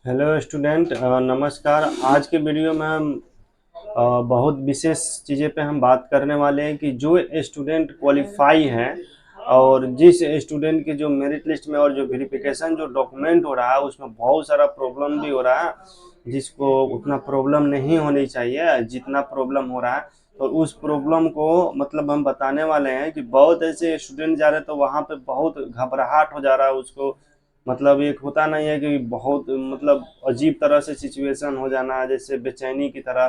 Hello student, नमस्कार। आज के वीडियो में हम बहुत विशेष चीज़ें पे हम बात करने वाले हैं कि जो स्टूडेंट क्वालिफाई हैं और जिस स्टूडेंट के जो मेरिट लिस्ट में और जो वेरिफिकेशन जो डॉक्यूमेंट हो रहा है उसमें बहुत सारा प्रॉब्लम भी हो रहा है, जिसको उतना प्रॉब्लम नहीं होनी चाहिए जितना प्रॉब्लम हो रहा है। तो उस प्रॉब्लम को मतलब हम बताने वाले हैं कि बहुत ऐसे स्टूडेंट जा रहे हैं तो वहाँ पे बहुत घबराहट हो जा रहा है उसको। मतलब एक होता नहीं है कि बहुत मतलब अजीब तरह से सिचुएशन हो जाना, जैसे बेचैनी की तरह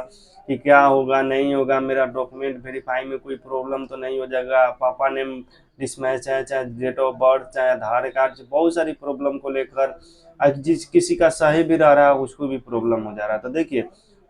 कि क्या होगा नहीं होगा, मेरा डॉक्यूमेंट वेरीफाई में कोई प्रॉब्लम तो नहीं हो जाएगा, पापा नेम मिसमैच है, चाहे डेट ऑफ बर्थ, चाहे आधार कार्ड, बहुत सारी प्रॉब्लम को लेकर जिस किसी का सही भी रह रहा है उसको भी प्रॉब्लम हो जा रहा है। तो देखिए,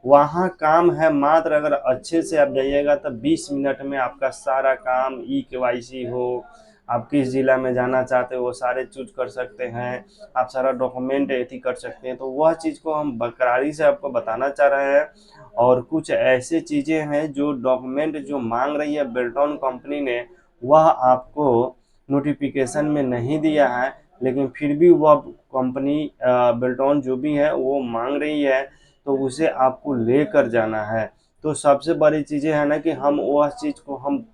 वहाँ काम है मात्र, अगर अच्छे से आप जाइएगा तो 20 मिनट में आपका सारा काम ई-केवाईसी हो, आप किस जिला में जाना चाहते हो वो सारे चूज कर सकते हैं, आप सारा डॉक्यूमेंट एथी कर सकते हैं। तो वह चीज़ को हम बकरारी से आपको बताना चाह रहे हैं। और कुछ ऐसे चीज़ें हैं जो डॉक्यूमेंट जो मांग रही है बेल्टॉन कंपनी ने, वह आपको नोटिफिकेशन में नहीं दिया है, लेकिन फिर भी वह कंपनी बेल्टॉन जो भी है वो मांग रही है, तो उसे आपको लेकर जाना है। तो सबसे बड़ी चीज़ें है ना कि हम वह चीज़ को हम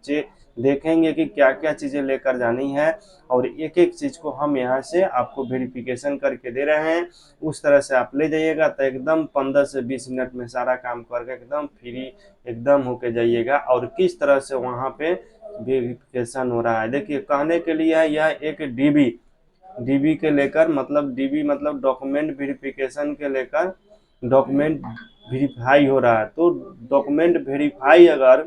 देखेंगे कि क्या क्या चीज़ें लेकर जानी है, और एक एक चीज़ को हम यहाँ से आपको वेरिफिकेशन करके दे रहे हैं। उस तरह से आप ले जाइएगा तो एकदम 15 से 20 मिनट में सारा काम करके एकदम फ्री एकदम होके जाइएगा। और किस तरह से वहाँ पे वेरिफिकेशन हो रहा है, देखिए कहने के लिए है यह एक डीबी डीबी के लेकर, मतलब डीबी मतलब डॉक्यूमेंट वेरिफिकेशन के लेकर डॉक्यूमेंट वेरीफाई हो रहा है। तो डॉक्यूमेंट वेरीफाई अगर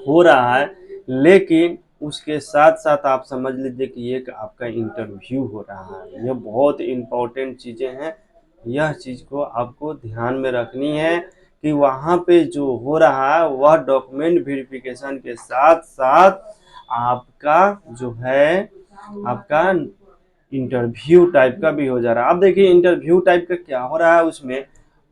हो रहा है, लेकिन उसके साथ साथ आप समझ लीजिए कि एक आपका इंटरव्यू हो रहा है। ये बहुत इम्पोर्टेंट चीज़ें हैं, यह चीज़ को आपको ध्यान में रखनी है कि वहाँ पे जो हो रहा है वह डॉक्यूमेंट वेरिफिकेशन के साथ साथ आपका जो है आपका इंटरव्यू टाइप का भी हो जा रहा है। अब देखिए इंटरव्यू टाइप का क्या हो रहा है उसमें।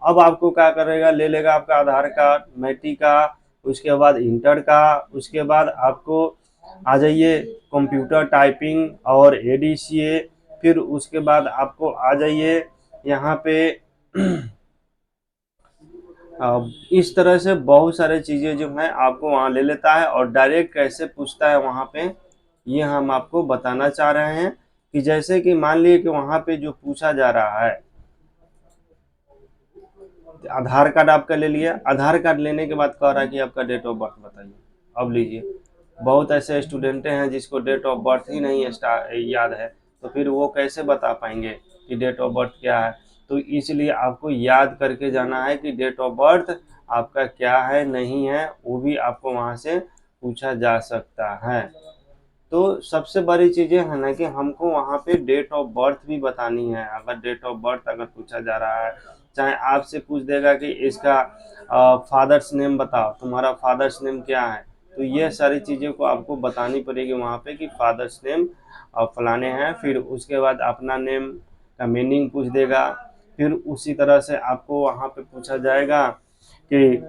अब आपको क्या करेगा, ले लेगा आपका आधार कार्ड, मैट्रिक का, उसके बाद इंटर का, उसके बाद आपको आ जाइए कंप्यूटर टाइपिंग और एडीसीए, फिर उसके बाद आपको आ जाइए यहाँ पे इस तरह से बहुत सारे चीज़ें जो है आपको वहाँ ले लेता है और डायरेक्ट कैसे पूछता है वहाँ पे, ये हम आपको बताना चाह रहे हैं। कि जैसे कि मान लीजिए कि वहाँ पे जो पूछा जा रहा है, आधार कार्ड आपका ले लिया, आधार कार्ड लेने के बाद कह रहा है कि आपका डेट ऑफ बर्थ बताइए। अब लीजिए, बहुत ऐसे स्टूडेंट हैं जिसको डेट ऑफ बर्थ ही नहीं याद है, तो फिर वो कैसे बता पाएंगे कि डेट ऑफ बर्थ क्या है। तो इसलिए आपको याद करके जाना है कि डेट ऑफ बर्थ आपका क्या है नहीं है, वो भी आपको वहाँ से पूछा जा सकता है। तो सबसे बड़ी चीज़ें है ना कि हमको वहाँ पे डेट ऑफ बर्थ भी बतानी है। अगर डेट ऑफ बर्थ अगर पूछा जा रहा है, चाहे आपसे पूछ देगा कि इसका फादर्स नेम बताओ, तुम्हारा फादर्स नेम क्या है, तो ये सारी चीज़ें को आपको बतानी पड़ेगी वहाँ पे कि फादर्स नेम फलाने हैं। फिर उसके बाद अपना नेम का मीनिंग पूछ देगा। फिर उसी तरह से आपको वहाँ पे पूछा जाएगा कि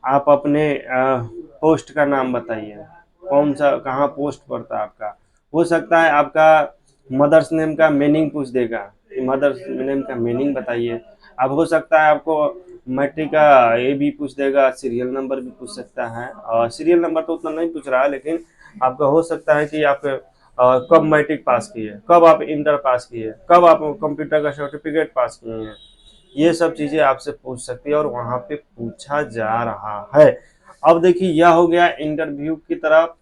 आप अपने पोस्ट का नाम बताइए, कौन सा कहाँ पोस्ट पड़ता है आपका। हो सकता है आपका मदर्स नेम का मीनिंग पूछ देगा कि मदर्स नेम का मीनिंग बताइए। अब हो सकता है आपको मैट्रिक का ये भी पूछ देगा, सीरियल नंबर भी पूछ सकता है। और सीरियल नंबर तो उतना नहीं पूछ रहा है, लेकिन आपका हो सकता है कि आप कब मैट्रिक पास किए, कब आप इंटर पास किए, कब आप कंप्यूटर का सर्टिफिकेट पास किए हैं, ये सब चीज़ें आपसे पूछ सकती है और वहाँ पे पूछा जा रहा है। अब देखिए यह हो गया इंटरव्यू की तरफ।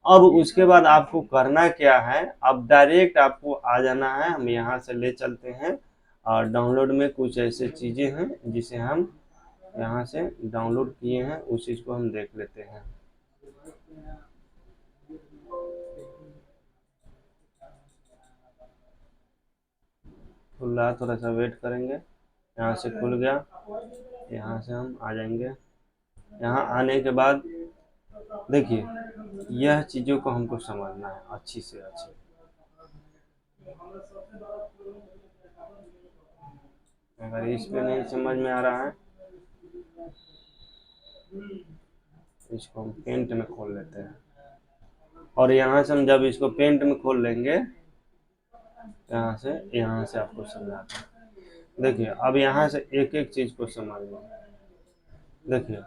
अब उसके बाद आपको करना क्या है, अब डायरेक्ट आपको आ जाना है, हम यहाँ से ले चलते हैं। और डाउनलोड में कुछ ऐसे चीज़ें हैं जिसे हम यहाँ से डाउनलोड किए हैं, उस चीज़ को हम देख लेते हैं। खुल रहा है, थोड़ा सा वेट करेंगे। यहाँ से खुल गया, यहाँ से हम आ जाएंगे। यहाँ आने के बाद देखिए, यह चीज़ों को हमको समझना है अच्छी से अच्छी। अगर इस पे नहीं समझ में आ रहा है, इसको हम पेंट में खोल लेते हैं। और यहाँ से हम जब इसको पेंट में खोल लेंगे, यहाँ से आपको समझाते हैं। देखिए अब यहाँ से एक एक चीज को समझिए। देखिए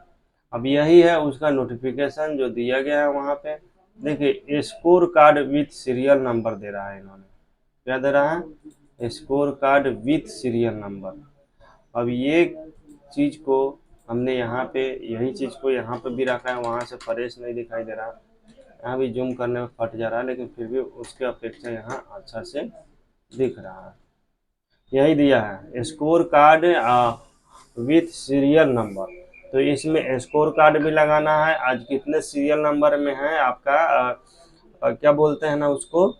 अब यही है उसका नोटिफिकेशन जो दिया गया है वहाँ पे। देखिए score card with serial number दे रहा है इन्होंने। क्या दे रहा है? Score card with serial number. अब ये चीज को हमने यहाँ पे, यही चीज को यहाँ पे भी रखा है, वहाँ से फ्रेश नहीं दिखाई दे रहा। यहाँ भी जूम करने में फट जा रहा है, लेकिन फिर भी उसके अपेक्षा यहाँ अच्छा से दिख रहा है। यही दिया है score card with serial number. तो इसमें स्कोर कार्ड भी लगाना है, आज कितने सीरियल नंबर में है आपका, क्या बोलते हैं ना उसको,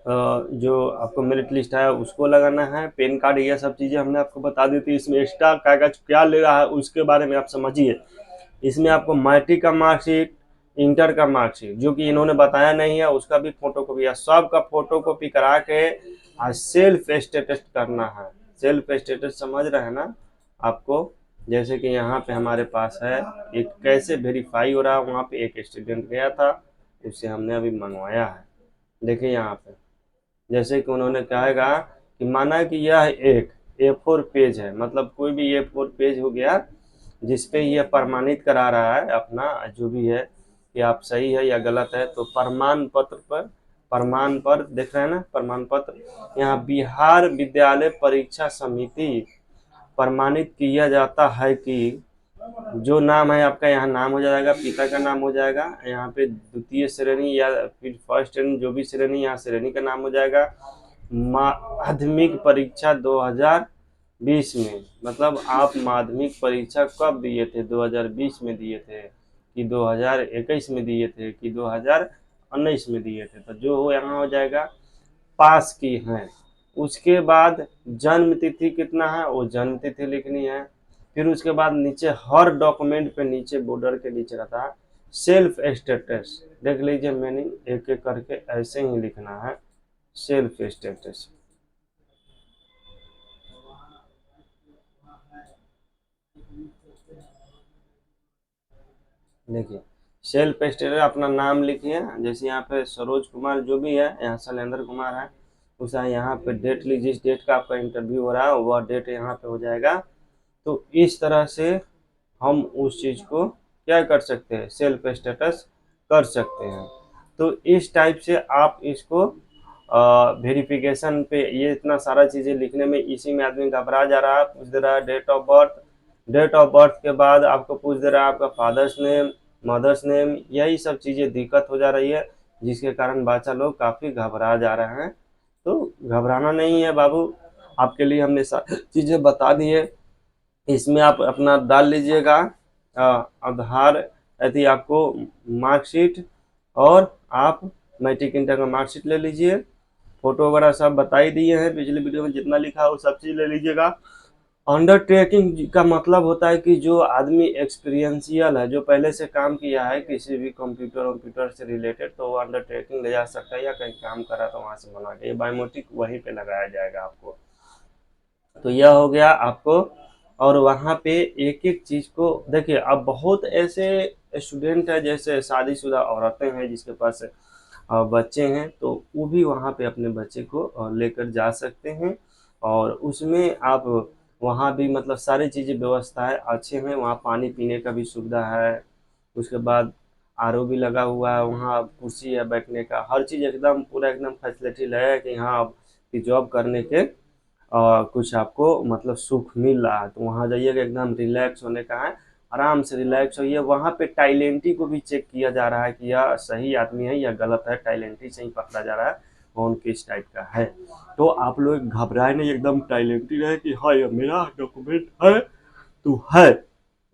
जो आपको मेरिट लिस्ट है उसको लगाना है, पैन कार्ड, ये सब चीज़ें हमने आपको बता दी थी। इसमें एक्स्ट्रा कागज क्या ले रहा है उसके बारे में आप समझिए। इसमें आपको मैट्रिक का मार्कशीट, इंटर का मार्कशीट, जो कि इन्होंने बताया नहीं है, उसका भी फोटो कॉपी या सबका फोटो कॉपी करा के आज सेल्फ स्टेटस करना है। सेल्फ स्टेटस समझ रहे हैं ना आपको? जैसे कि यहाँ पे हमारे पास है, एक कैसे वेरीफाई हो रहा है, वहाँ पे एक स्टूडेंट गया था, उससे हमने अभी मंगवाया है। देखिए यहाँ पे जैसे कि उन्होंने कहेगा कि माना कि यह एक A4 पेज है, मतलब कोई भी A4 पेज हो गया जिसपे ये प्रमाणित करा रहा है अपना जो भी है कि आप सही है या गलत है। तो प्रमाण पत्र पर, प्रमाण पर देख रहे हैं ना, प्रमाण पत्र यहाँ बिहार विद्यालय परीक्षा समिति प्रमाणित किया जाता है कि जो नाम है आपका, यहाँ नाम हो जाएगा, पिता का नाम हो जाएगा, यहाँ पे द्वितीय श्रेणी या फिर फर्स्ट श्रेणी, जो भी श्रेणी, यहाँ श्रेणी का नाम हो जाएगा। माध्यमिक परीक्षा 2020 में, मतलब आप माध्यमिक परीक्षा कब दिए थे? 2020 में दिए थे कि 2021 में दिए थे कि 2019 में दिए थे? तो जो हो यहाँ हो जाएगा पास की हैं। उसके बाद जन्म तिथि कितना है वो जन्म तिथि लिखनी है। फिर उसके बाद नीचे हर डॉक्यूमेंट पे नीचे बॉर्डर के नीचे रहता है सेल्फ स्टेटस। देख लीजिए मीनिंग एक एक करके ऐसे ही लिखना है, सेल्फ स्टेटस। देखिए सेल्फ स्टेटस अपना नाम लिखिए, जैसे यहाँ पे सरोज कुमार जो भी है, यहाँ शैलेंद्र कुमार है, उसे यहाँ पे डेट लीजिए, जिस डेट का आपका इंटरव्यू हो रहा है वह डेट यहाँ पे हो जाएगा। तो इस तरह से हम उस चीज़ को क्या कर सकते हैं, सेल्फ स्टेटस कर सकते हैं। तो इस टाइप से आप इसको वेरिफिकेशन पे ये इतना सारा चीज़ें लिखने में, इसी में आदमी घबरा जा रहा है। पूछ दे रहा है date of birth, date of birth के बाद आपको पूछ दे रहा है आपका फादर्स नेम, मदर्स नेम, यही सब चीज़ें दिक्कत हो जा रही है, जिसके कारण बच्चा लोग काफ़ी घबरा जा रहे हैं। तो घबराना नहीं है बाबू, आपके लिए हमने सारी चीज़ें बता दी है। इसमें आप अपना डाल लीजिएगा आधार, यदि आपको मार्कशीट, और आप मैट्रिक इंटर का मार्कशीट ले लीजिए, फोटो वगैरह सब बता ही दिए हैं पिछले वीडियो में, जितना लिखा है वो सब चीज़ ले लीजिएगा। अंडरटेकिंग का मतलब होता है कि जो आदमी एक्सपीरियंशियल है, जो पहले से काम किया है किसी भी कंप्यूटर से रिलेटेड, तो वो अंडरटेकिंग ले जा सकता है, या कहीं काम करा तो वहाँ से बना के बायोमेट्रिक वहीं पे लगाया जाएगा आपको। तो यह हो गया आपको। और वहाँ पे एक एक चीज़ को देखिए, अब बहुत ऐसे स्टूडेंट है, जैसे शादीशुदा औरतें हैं जिसके पास बच्चे हैं, तो वो भी वहाँ पे अपने बच्चे को लेकर जा सकते हैं। और उसमें आप वहाँ भी मतलब सारी चीज़ें व्यवस्थाएं अच्छे हैं, वहाँ पानी पीने का भी सुविधा है। उसके बाद आरओ भी लगा हुआ है, वहाँ कुर्सी है बैठने का, हर चीज़ एकदम पूरा एकदम फैसिलिटी है कि हाँ की जॉब करने के कुछ आपको मतलब सुख मिल रहा है। तो वहाँ जाइएगा, एकदम रिलैक्स होने का है, आराम से रिलैक्स होइए। वहाँ पे टाइलेंटी को भी चेक किया जा रहा है कि यह सही आदमी है या गलत है, टाइलेंटी से ही पकड़ा जा रहा है कौन किस टाइप का है। तो आप लोग घबराए नहीं, एकदम टाइलेंटी रहे कि हाँ ये मेरा डॉक्यूमेंट है तो है।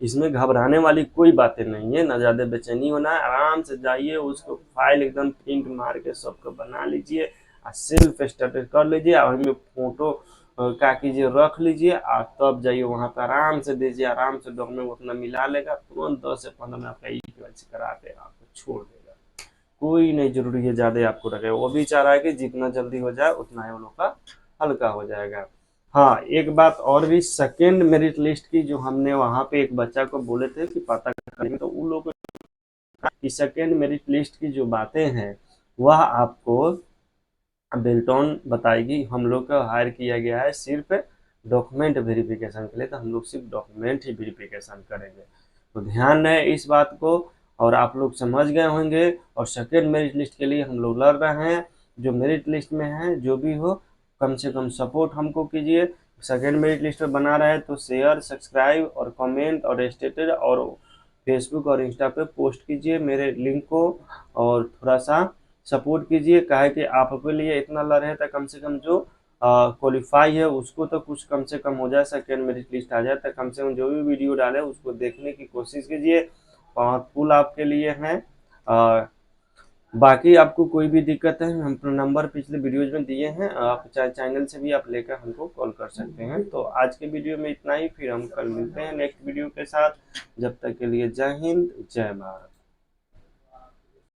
इसमें घबराने वाली कोई बातें नहीं है, ना ज़्यादा बेचैनी होना है, आराम से जाइए, उसको फाइल एकदम प्रिंट मार के सबको बना लीजिए और सेल्फ स्टेटस कर लीजिए, और में फोटो क्या कीजिए रख लीजिए, और तब जाइए वहाँ पर आराम से दीजिए, आराम से डॉक्यूमेंट उतना मिला लेगा, तुरंत 10 से 15 में आपका ई-केवाईसी करा के आपको छोड़ देगा। कोई नहीं जरूरी है ज़्यादा आपको रखे, वो भी चाह रहा है कि जितना जल्दी हो जाए उतना ही उन लोग का हल्का हो जाएगा। हाँ एक बात और भी, सेकेंड मेरिट लिस्ट की जो हमने वहाँ पे एक बच्चा को बोले थे कि पता करेंगे, तो उन लोगों की सेकेंड मेरिट लिस्ट की जो बातें हैं वह आपको बेल्टॉन बताएगी। हम लोग का हायर किया गया है सिर्फ डॉक्यूमेंट वेरिफिकेशन के लिए, तो हम लोग सिर्फ डॉक्यूमेंट ही वेरिफिकेशन करेंगे। तो ध्यान रहे इस बात को, और आप लोग समझ गए होंगे। और सेकेंड मेरिट लिस्ट के लिए हम लोग लड़ रहे हैं। जो मेरिट लिस्ट में है जो भी हो, कम से कम सपोर्ट हमको कीजिए। सेकेंड मेरिट लिस्ट में बना रहे तो शेयर, सब्सक्राइब और कमेंट और स्टेटस और फेसबुक और इंस्टा पे पोस्ट कीजिए मेरे लिंक को, और थोड़ा सा सपोर्ट कीजिए। काहे कि आपके लिए इतना लड़ है तो कम से कम जो क्वालिफाई है उसको तो कुछ कम से कम हो जाए, सेकेंड मेरिट लिस्ट आ जाए, तो कम से कम जो भी वीडियो डाले उसको देखने की कोशिश कीजिए। पावरफुल आपके लिए हैं। बाकी आपको कोई भी दिक्कत है, हम अपना नंबर पिछले वीडियोज में दिए हैं, आप चाहे चैनल से भी आप लेकर हमको कॉल कर सकते हैं। तो आज के वीडियो में इतना ही, फिर हम कल मिलते हैं नेक्स्ट वीडियो के साथ। जब तक के लिए जय हिंद, जय भारत।